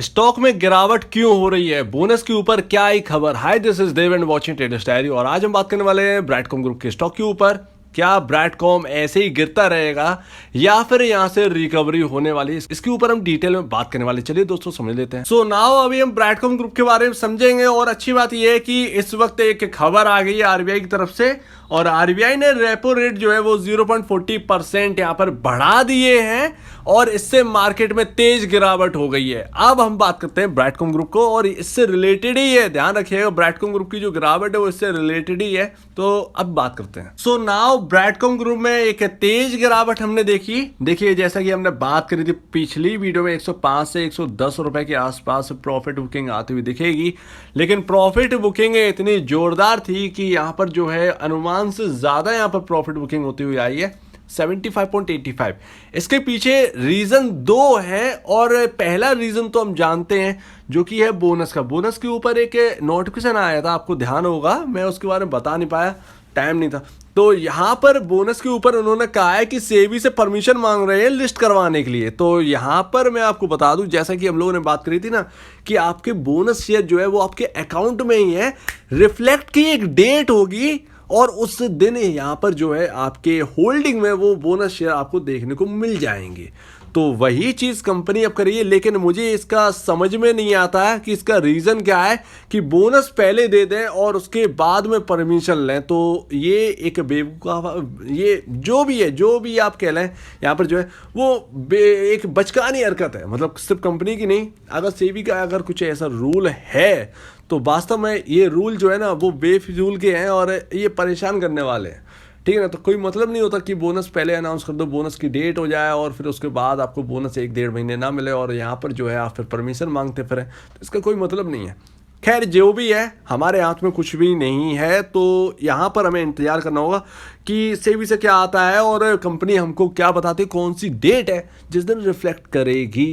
Stock में गिरावट क्यों हो रही है, बोनस के ऊपर क्या आई खबर। Hi, this is Dev and watching traders diary. और आज हम बात करने वाले हैं ब्रैडकॉम ग्रुप के स्टॉक के ऊपर। क्या ब्रैडकॉम ऐसे ही गिरता रहेगा या फिर यहां से रिकवरी होने वाली है, इसके ऊपर हम डिटेल में बात करने वाले। चलिए दोस्तों समझ लेते हैं। सो नाउ अभी हम ब्रैडकॉम ग्रुप के बारे में समझेंगे। और अच्छी बात यह है कि इस वक्त एक खबर आ गई है आरबीआई की तरफ से, और आरबीआई ने रेपो रेट जो है वो 0.40% यहां पर बढ़ा दिए हैं और इससे मार्केट में तेज गिरावट हो गई है। अब हम बात करते हैं ब्रैडकॉम ग्रुप को, और इससे रिलेटेड ही है, ध्यान रखिएगा। ब्रैडकॉम ग्रुप की जो गिरावट है वो इससे रिलेटेड ही है। तो अब बात करते हैं। सो नाउ ब्रैडकॉम ग्रुप में एक तेज गिरावट हमने देखी। देखिए, जैसा कि हमने बात करी थी पिछली वीडियो में, 105 से 110 रुपए के आसपास प्रॉफिट बुकिंग आती हुई दिखेगी, लेकिन प्रॉफिट बुकिंग इतनी जोरदार थी कि यहां पर जो है अनुमान से ज्यादा यहां पर प्रॉफिट बुकिंग होती हुई आई है, 75.85। इसके पीछे रीजन दो है, और पहला रीजन तो हम जानते हैं जो कि है बोनस का। बोनस के ऊपर एक नोटिफिकेशन आया था, आपको ध्यान होगा, मैं उसके बारे में बता नहीं पाया, टाइम नहीं था। तो यहां पर बोनस के ऊपर उन्होंने कहा है कि सेबी से परमिशन मांग रहे हैं लिस्ट करवाने के लिए। तो यहां पर मैं आपको बता दूं, जैसा कि हम लोगों ने बात करी थी ना, कि आपके बोनस शेयर जो है वो आपके अकाउंट में ही है, रिफ्लेक्ट की एक डेट होगी और उस दिन यहाँ पर जो है आपके होल्डिंग में वो बोनस शेयर आपको देखने को मिल जाएंगे। तो वही चीज़ कंपनी अब करिए, लेकिन मुझे इसका समझ में नहीं आता है कि इसका रीज़न क्या है कि बोनस पहले दे दें और उसके बाद में परमिशन लें। तो ये एक बेवकूफ़, ये जो भी आप कह लें, यहाँ पर जो है वो एक बचकानी हरकत है। मतलब सिर्फ कंपनी की नहीं, अगर सेबी का अगर कुछ ऐसा रूल है तो वास्तव में ये रूल जो है ना वो बेफिजूल के हैं और ये परेशान करने वाले हैं। ठीक है ना। तो कोई मतलब नहीं होता कि बोनस पहले अनाउंस कर दो, बोनस की डेट हो जाए और फिर उसके बाद आपको बोनस 1-1.5 महीने ना मिले और यहाँ पर जो है आप फिर परमिशन मांगते फिरें, तो इसका कोई मतलब नहीं है। खैर, जो भी है, हमारे हाथ में कुछ भी नहीं है। तो यहाँ पर हमें इंतजार करना होगा कि सेबी से क्या आता है और कंपनी हमको क्या बताती है, कौन सी डेट है जिस दिन रिफ्लेक्ट करेगी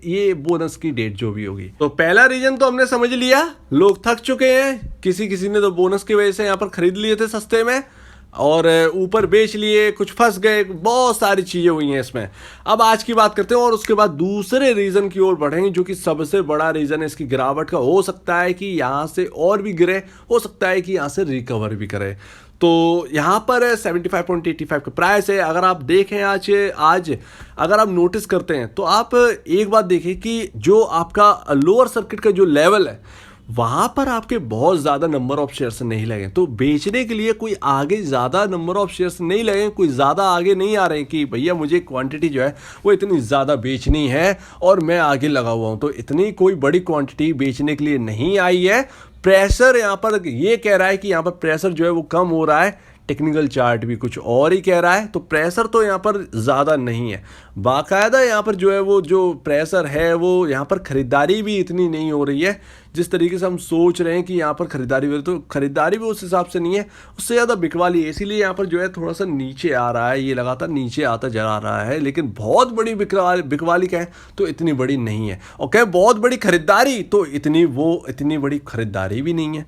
ये बोनस की डेट जो भी होगी। तो पहला रीजन तो हमने समझ लिया, लोग थक चुके हैं। किसी ने तो बोनस की वजह से यहाँ पर खरीद लिए थे सस्ते में और ऊपर बेच लिए, कुछ फंस गए, बहुत सारी चीज़ें हुई हैं इसमें। अब आज की बात करते हैं और उसके बाद दूसरे रीज़न की ओर बढ़ेंगे, जो कि सबसे बड़ा रीज़न है इसकी गिरावट का। हो सकता है कि यहाँ से और भी गिरे, हो सकता है कि यहाँ से रिकवर भी करे। तो यहाँ पर 75.85 का प्राइस है। अगर आप देखें आज अगर आप नोटिस करते हैं तो आप एक बात देखिए कि जो आपका लोअर सर्किट का जो लेवल है वहां पर आपके बहुत ज़्यादा नंबर ऑफ शेयर्स नहीं लगे। तो बेचने के लिए कोई आगे ज़्यादा नंबर ऑफ शेयर्स नहीं लगे, कोई ज़्यादा आगे नहीं आ रहे हैं कि भैया मुझे क्वांटिटी जो है वो इतनी ज़्यादा बेचनी है और मैं आगे लगा हुआ हूं। तो इतनी कोई बड़ी क्वांटिटी बेचने के लिए नहीं आई है। प्रेशर यहाँ पर ये कह रहा है कि यहाँ पर प्रेशर जो है वो कम हो रहा है, टेक्निकल चार्ट भी कुछ और ही कह रहा है। तो प्रेशर तो यहाँ पर ज़्यादा नहीं है, बाकायदा यहाँ पर जो है वो जो प्रेशर है वो यहाँ पर ख़रीदारी भी इतनी नहीं हो रही है जिस तरीके से हम सोच रहे हैं कि यहाँ पर ख़रीदारी हो रही। तो ख़रीदारी भी उस हिसाब से नहीं है, उससे ज़्यादा बिकवाली है, इसीलिए यहाँ पर जो है थोड़ा सा नीचे आ रहा है। ये लगातार नीचे आता जा रहा है, लेकिन बहुत बड़ी बिकवाली कहें तो इतनी बड़ी नहीं है, और कहें बहुत बड़ी ख़रीदारी तो इतनी बड़ी ख़रीदारी भी नहीं है।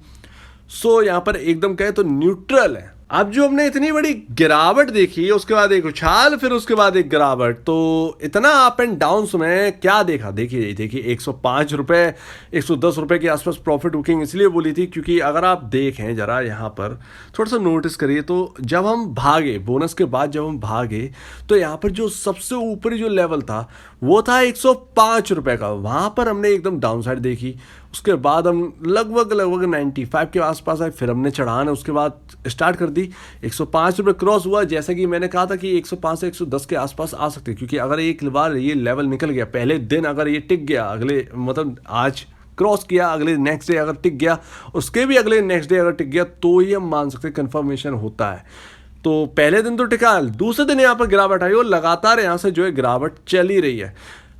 सो यहाँ पर एकदम कहें तो न्यूट्रल है। अब जो हमने इतनी बड़ी गिरावट देखी, उसके बाद एक उछाल, फिर उसके बाद एक गिरावट, तो इतना अप एंड डाउन में क्या देखा। देखिए 105 रुपये 110 रुपये के आसपास प्रॉफिट बुकिंग इसलिए बोली थी क्योंकि अगर आप देखें जरा यहाँ पर थोड़ा सा नोटिस करिए, तो जब हम भागे बोनस के बाद जब हम भागे तो यहाँ पर जो सबसे ऊपरी जो लेवल था वो था 105 रुपये का। वहाँ पर हमने एकदम डाउन साइड देखी, उसके बाद हम लगभग 95 के आसपास आए, फिर हमने चढ़ाना उसके बाद स्टार्ट कर दी। 105 रुपये क्रॉस हुआ, जैसा कि मैंने कहा था कि 105 से 110 के आसपास आ सकते हैं, क्योंकि अगर एक बार ये लेवल निकल गया, पहले दिन अगर ये टिक गया, अगले मतलब आज क्रॉस किया, अगले नेक्स्ट डे अगर टिक गया, उसके भी अगले नेक्स्ट डे अगर टिक गया, तो ही हम मान सकते हैं कन्फर्मेशन होता है। तो पहले दिन तो टिका, दूसरे दिन यहाँ पर गिरावट आई और लगातार यहाँ से जो है गिरावट चल ही रही है।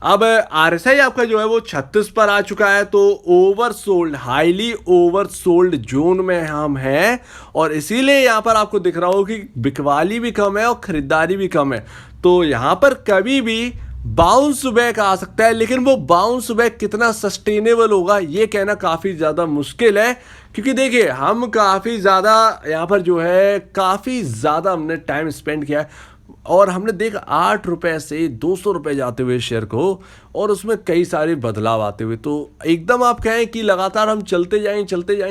अब आरएसआई आपका जो है वो 36 पर आ चुका है, तो ओवरसोल्ड, हाईली ओवरसोल्ड जोन में हम हैं, और इसीलिए यहाँ पर आपको दिख रहा हो कि बिकवाली भी कम है और खरीदारी भी कम है। तो यहाँ पर कभी भी बाउंस बैक आ सकता है, लेकिन वो बाउंस बैक कितना सस्टेनेबल होगा ये कहना काफ़ी ज़्यादा मुश्किल है, क्योंकि देखिए हम काफ़ी ज़्यादा यहाँ पर जो है काफ़ी ज़्यादा हमने टाइम स्पेंड किया है और हमने देखा 8 रुपए से 200 रुपए जाते हुए शेयर को, और उसमें कई सारे बदलाव आते हुए। तो एकदम आप कहें कि लगातार हम चलते जाएं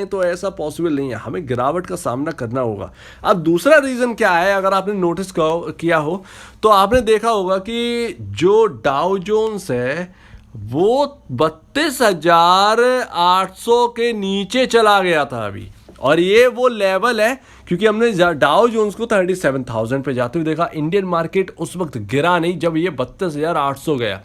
तो ऐसा पॉसिबल नहीं है, हमें गिरावट का सामना करना होगा। अब दूसरा रीज़न क्या है, अगर आपने नोटिस किया हो तो आपने देखा होगा कि जो डाउ जोन्स है वो 32,800 के नीचे चला गया था अभी, और ये वो लेवल है क्योंकि हमने डाउ जोन्स को 37,000 पे जाते हुए देखा। इंडियन मार्केट उस वक्त गिरा नहीं जब ये 32,800 गया।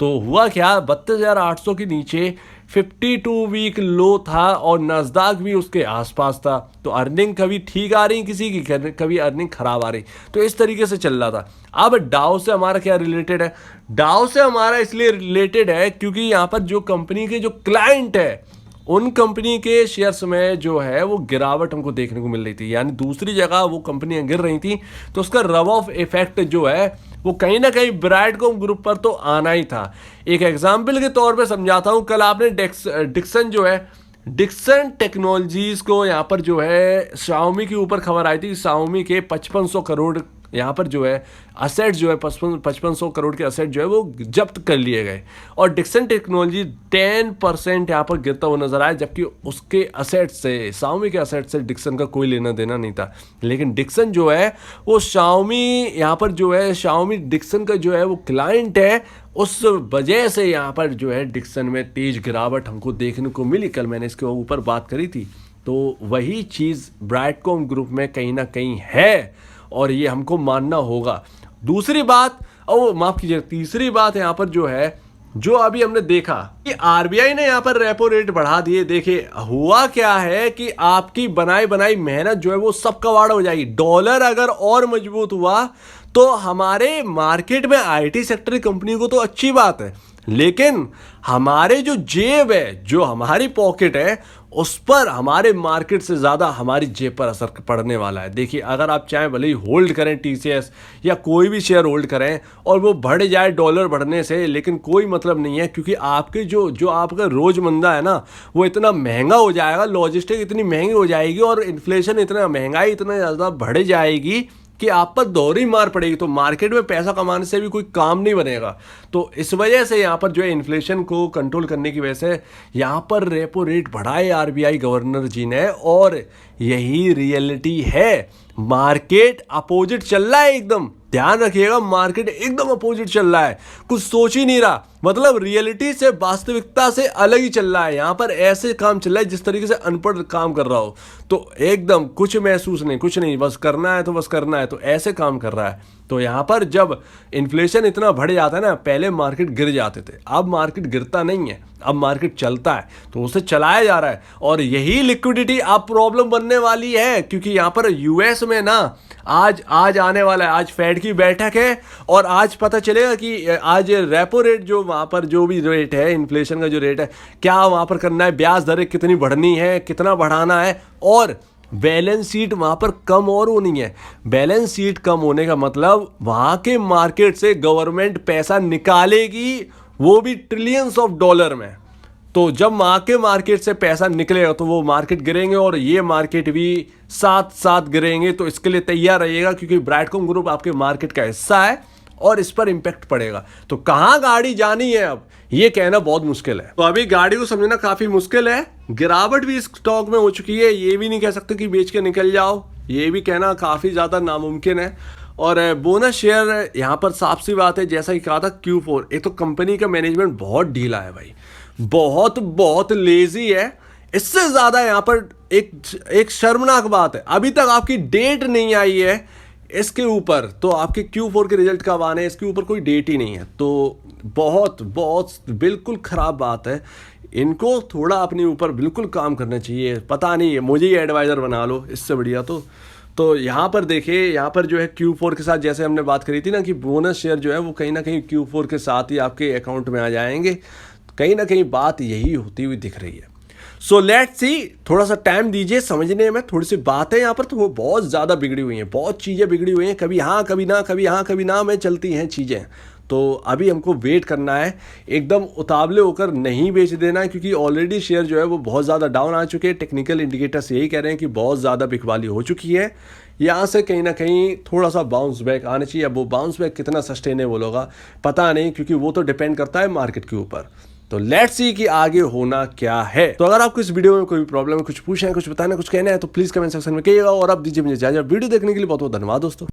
तो हुआ क्या, 32,800 के नीचे 52 वीक लो था और नस्दाक भी उसके आसपास था। तो अर्निंग कभी ठीक आ रही किसी की, कभी अर्निंग खराब आ रही, तो इस तरीके से चल रहा था। अब डाउ से हमारा क्या रिलेटेड है, डाउ से हमारा इसलिए रिलेटेड है क्योंकि यहाँ पर जो कंपनी के जो क्लाइंट है उन कंपनी के शेयर्स में जो है वो गिरावट हमको देखने को मिल रही थी, यानी दूसरी जगह वो कंपनियां गिर रही थी, तो उसका रब ऑफ इफेक्ट जो है वो कहीं ना कहीं ब्रांडकॉम ग्रुप पर तो आना ही था। एक एग्जांपल के तौर पे समझाता हूं, कल आपने डिक्सन जो है, डिक्सन टेक्नोलॉजीज को यहाँ पर जो है शाओमी के ऊपर खबर आई थी, शाओमी के 5500 करोड़ यहाँ पर जो है असेट जो है 5500 करोड़ के असेट जो है वो जब्त कर लिए गए, और डिक्सन टेक्नोलॉजी 10% यहाँ पर गिरता हुआ नजर आया, जबकि उसके असेट से, शाओमी के असेट से डिक्सन का कोई लेना देना नहीं था। लेकिन डिक्सन जो है वो शाओमी यहाँ पर जो है, शाओमी डिक्सन का जो है वो क्लाइंट है, उस वजह से यहाँ पर जो है डिक्सन में तेज गिरावट हमको देखने को मिली। कल मैंने इसके ऊपर बात करी थी, तो वही चीज़ ब्रांडकॉम ग्रुप में कहीं ना कहीं है और ये हमको मानना होगा। दूसरी बात, और माफ कीजिए तीसरी बात यहाँ पर जो है, जो अभी हमने देखा कि आरबीआई ने यहाँ पर रेपो रेट बढ़ा दिए। देखिए हुआ क्या है कि आपकी बनाई बनाई मेहनत जो है वो सब कबाड़ हो जाएगी। डॉलर अगर और मजबूत हुआ तो हमारे मार्केट में आईटी सेक्टर की कंपनी को तो अच्छी बात है, लेकिन हमारे जो जेब है, जो हमारी पॉकेट है, उस पर हमारे मार्केट से ज़्यादा हमारी जेब पर असर पड़ने वाला है। देखिए अगर आप चाहें भले ही होल्ड करें टीसीएस या कोई भी शेयर होल्ड करें और वो बढ़ जाए डॉलर बढ़ने से, लेकिन कोई मतलब नहीं है, क्योंकि आपके जो आपका रोजमंदा है ना वो इतना महंगा हो जाएगा, लॉजिस्टिक इतनी महंगी हो जाएगी और इन्फ्लेशन इतना महंगाई इतना ज़्यादा बढ़ जाएगी कि आप पर दोहरी मार पड़ेगी। तो मार्केट में पैसा कमाने से भी कोई काम नहीं बनेगा। तो इस वजह से यहाँ पर जो है इन्फ्लेशन को कंट्रोल करने की वजह से यहाँ पर रेपो रेट बढ़ाए आरबीआई गवर्नर जी ने, और यही रियलिटी है। मार्केट अपोजिट चल रहा है एकदम, ध्यान रखिएगा, मार्केट एकदम अपोजिट चल रहा है, कुछ सोच ही नहीं रहा, मतलब रियलिटी से, वास्तविकता से अलग ही चल रहा है। यहाँ पर ऐसे काम चल रहा है जिस तरीके से अनपढ़ काम कर रहा हो, तो एकदम कुछ महसूस नहीं, कुछ नहीं, बस करना है तो बस करना है, तो ऐसे काम कर रहा है। तो यहाँ पर जब इन्फ्लेशन इतना बढ़ जाता है ना, पहले मार्केट गिर जाते थे, अब मार्केट गिरता नहीं है, अब मार्केट चलता है, तो उसे चलाया जा रहा है। और यही लिक्विडिटी अब प्रॉब्लम बनने वाली है, क्योंकि यहाँ पर यूएस में ना आज आने वाला है, आज फेड की बैठक है, और आज पता चलेगा कि आज रेपो रेट जो वहाँ पर जो भी रेट है, इन्फ्लेशन का जो रेट है, क्या वहाँ पर करना है, ब्याज दरें कितनी बढ़नी है, कितना बढ़ाना है, और बैलेंस शीट वहाँ पर कम और होनी है। बैलेंस शीट कम होने का मतलब वहाँ के मार्केट से गवर्नमेंट पैसा निकालेगी, वो भी ट्रिलियंस ऑफ डॉलर में। तो जब वहाँ के मार्केट से पैसा निकलेगा तो वो मार्केट गिरेंगे और ये मार्केट भी साथ साथ गिरेंगे। तो इसके लिए तैयार रहिएगा, क्योंकि ब्रांडकॉम ग्रुप आपके मार्केट का हिस्सा है और इस पर इम्पैक्ट पड़ेगा। तो कहाँ गाड़ी जानी है अब ये कहना बहुत मुश्किल है। तो अभी गाड़ी को समझना काफ़ी मुश्किल है। गिरावट भी इस स्टॉक में हो चुकी है, ये भी नहीं कह सकते कि बेच के निकल जाओ, ये भी कहना काफ़ी ज़्यादा नामुमकिन है। और बोनस शेयर यहाँ पर साफ सी बात है, जैसा कि कहा था Q4, एक तो कंपनी का मैनेजमेंट बहुत ढीला है भाई, बहुत लेजी है। इससे ज़्यादा यहाँ पर एक शर्मनाक बात है, अभी तक आपकी डेट नहीं आई है इसके ऊपर, तो आपके Q4 के रिजल्ट कब आने हैं इसके ऊपर कोई डेट ही नहीं है। तो बहुत बिल्कुल ख़राब बात है। इनको थोड़ा अपने ऊपर बिल्कुल काम करना चाहिए। पता नहीं है, मुझे ही एडवाइज़र बना लो, इससे बढ़िया। तो यहाँ पर देखिए, यहाँ पर जो है Q4 के साथ, जैसे हमने बात करी थी ना कि बोनस शेयर जो है वो कहीं ना कहीं Q4 के साथ ही आपके अकाउंट में आ जाएंगे, कहीं ना कहीं बात यही होती हुई दिख रही है। सो लेट्स सी, थोड़ा सा टाइम दीजिए समझने में। थोड़ी सी बातें यहाँ पर तो वो बहुत ज़्यादा बिगड़ी हुई हैं, बहुत चीज़ें बिगड़ी हुई हैं, कभी हाँ कभी ना, कभी हाँ कभी ना में चलती हैं चीज़ें। तो अभी हमको वेट करना है, एकदम उतावले होकर नहीं बेच देना है, क्योंकि ऑलरेडी शेयर जो है वो बहुत ज़्यादा डाउन आ चुके हैं। टेक्निकल इंडिकेटर्स यही कह रहे हैं कि बहुत ज़्यादा बिकवाली हो चुकी है। यहाँ से कहीं ना कहीं थोड़ा सा बाउंस बैक आना चाहिए। अब वो बाउंस बैक कितना सस्टेनेबल होगा पता नहीं, क्योंकि वो तो डिपेंड करता है मार्केट के ऊपर। तो लेट्स सी कि आगे होना क्या है। तो अगर आपको इस वीडियो में कोई प्रॉब्लम है, कुछ पूछना है, कुछ बताना है, कुछ कहना है, तो प्लीज कमेंट सेक्शन में कहिएगा। और अब दीजिए मुझे इजाजत। वीडियो देखने के लिए बहुत बहुत धन्यवाद दोस्तों।